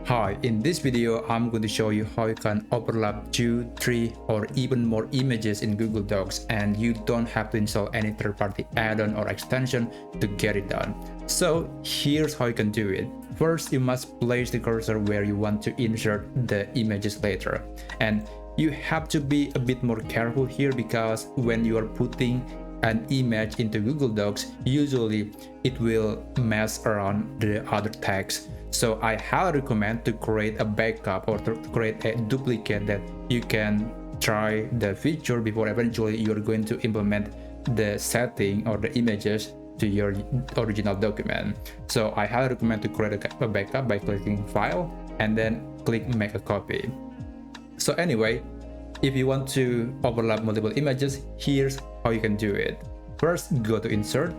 Hi, in this video, I'm going to show you how you can overlap 2, 3, or even more images in Google Docs, and you don't have to install any third-party add-on or extension to get it done. So here's how you can do it. First, you must place the cursor where you want to insert the images later. And you have to be a bit more careful here because when you are putting an image into Google Docs, usually it will mess around the other text. So I highly recommend to create a backup or to create a duplicate that you can try the feature before eventually you're going to implement the setting or the images to your original document. So I highly recommend to create a backup by clicking File and then click Make a Copy. So anyway, if you want to overlap multiple images, here's how you can do it. First, go to Insert,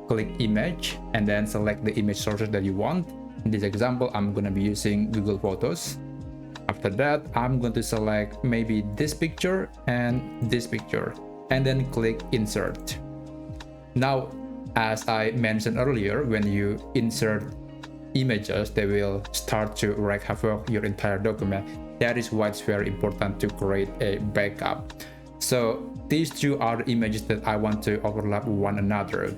click Image, and then select the image sources that you want. In this example, I'm going to be using Google Photos. After that, I'm going to select maybe this picture and this picture, and then click Insert. Now, as I mentioned earlier, when you insert images, they will start to wreak havoc your entire document. That is why it's very important to create a backup. So these two are the images that I want to overlap one another.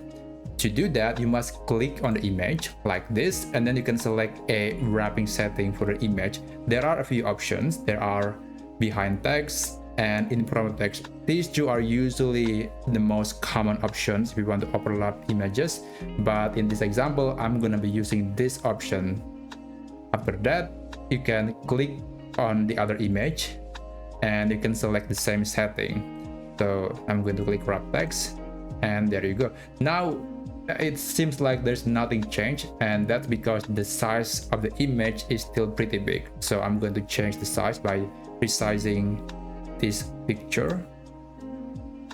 To do that, you must click on the image like this, and then you can select a wrapping setting for the image. There are a few options. There are behind text and in front of text. These two are usually the most common options if you want to overlap images, but in this example, I'm going to be using this option. After that, you can click on the other image and you can select the same setting. So I'm going to click wrap text, and there you go. Now it seems like there's nothing changed, and that's because the size of the image is still pretty big. So I'm going to change the size by resizing this picture.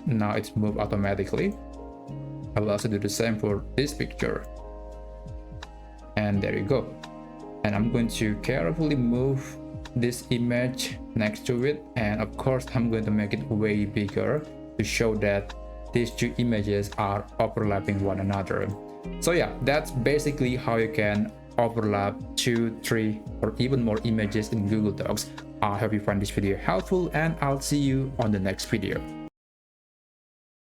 Now it's moved automatically. I will also do the same for this picture, and there you go. And I'm going to carefully move this image next to it, and of course I'm going to make it way bigger to show that these two images are overlapping one another. So yeah, that's basically how you can overlap 2, 3, or even more images in Google Docs. I hope you find this video helpful, and I'll see you on the next video.